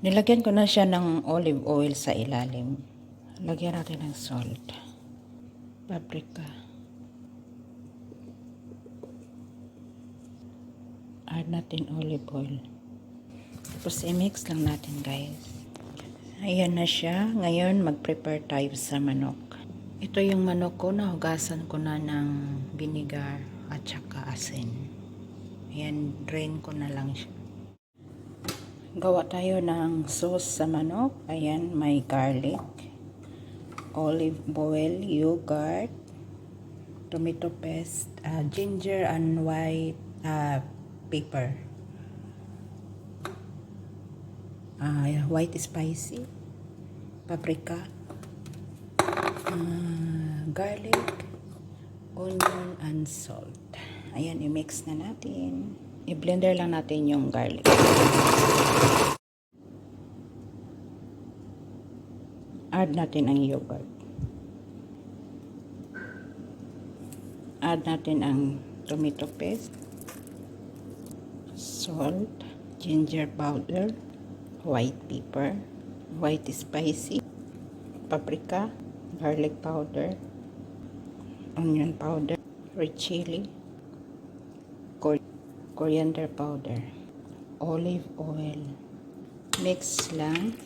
Nilagyan ko na siya ng olive oil sa ilalim. Lagyan natin ng salt, paprika. Add natin olive oil. Tapos i-mix lang natin, guys. Ayan na siya. Ngayon mag-prepare tayo sa manok. Ito yung manok ko, nahugasan ko na ng vinegar at saka asin. Ayan, drain ko na lang siya. Gawa tayo ng sauce sa manok. Ayan, may garlic, olive oil, yogurt, tomato paste, ginger and white pepper, white spicy, paprika, garlic, onion, and salt. Ayan, i-mix na natin. I-blender lang natin yung garlic. Add natin ang yogurt. Add natin ang tomato paste, salt, ginger powder, white pepper, white spicy, paprika, garlic powder, onion powder, red chili, coriander powder, olive oil. Mix lang.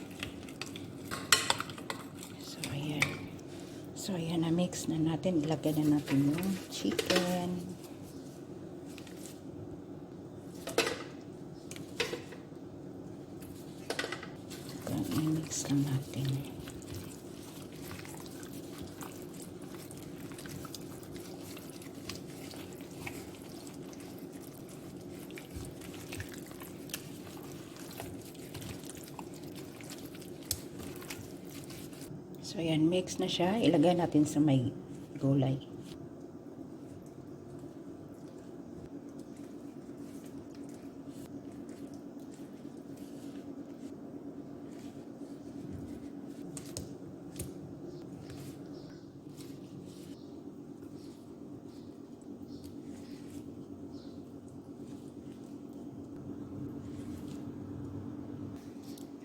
So ayan, na mix na natin. Ilagay na natin yung chicken. I-mix lang natin. So ayan, mix na siya. Ilagay natin sa may gulay.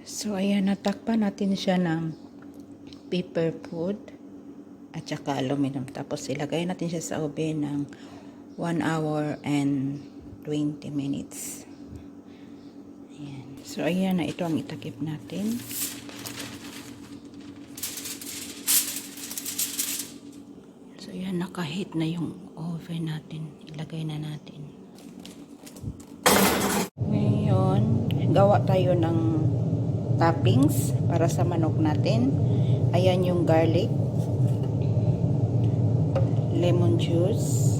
So ayan, natakpan natin siya ng paper food at saka aluminum. Tapos ilagay natin siya sa oven ng 1 hour and 20 minutes. Ayan. So ayan na, ito ang itakip natin. So ayan, nakahit na yung oven natin. Ilagay na natin. Ngayon, gawa tayo ng toppings para sa manok natin. Ayan yung garlic, lemon juice.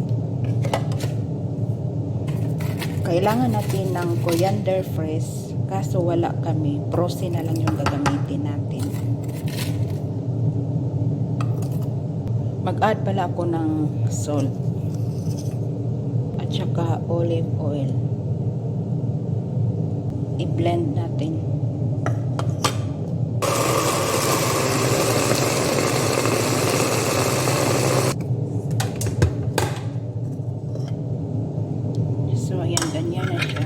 Kailangan natin ng coriander fresh, kaso wala kami. Frozen na lang yung gagamitin natin. Mag-add pala ako ng salt at saka olive oil. I-blend natin. So ayan, ganyan na siya.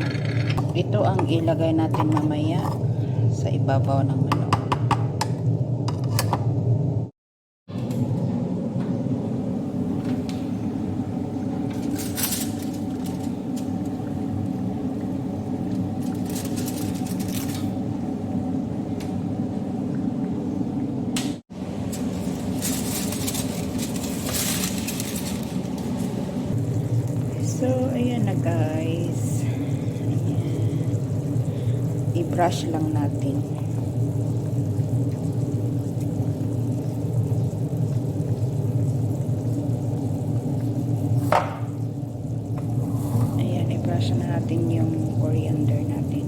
Ito ang ilagay natin mamaya sa ibabaw ng manok. So ayan na, guys. I-brush lang natin. Ayan, i-brush na natin yung coriander natin.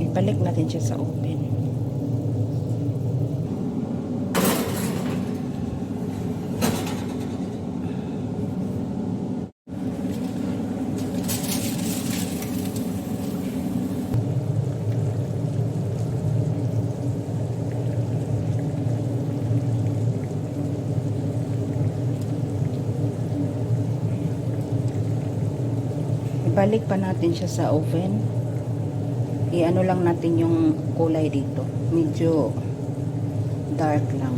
Ibalik natin siya sa oven. Ibalik pa natin siya sa oven. I-ano lang natin yung kulay dito. Medyo dark lang.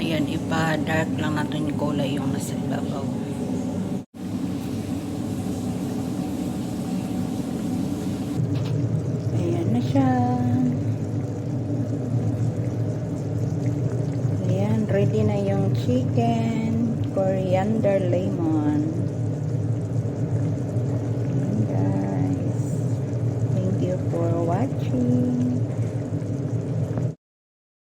Ayan, ipa-dark lang natin yung kulay yung nasa ibabaw. Ayan na siya. Ayan, ready na yung chicken. Coriander lemon. Ayan guys. Thank you for watching.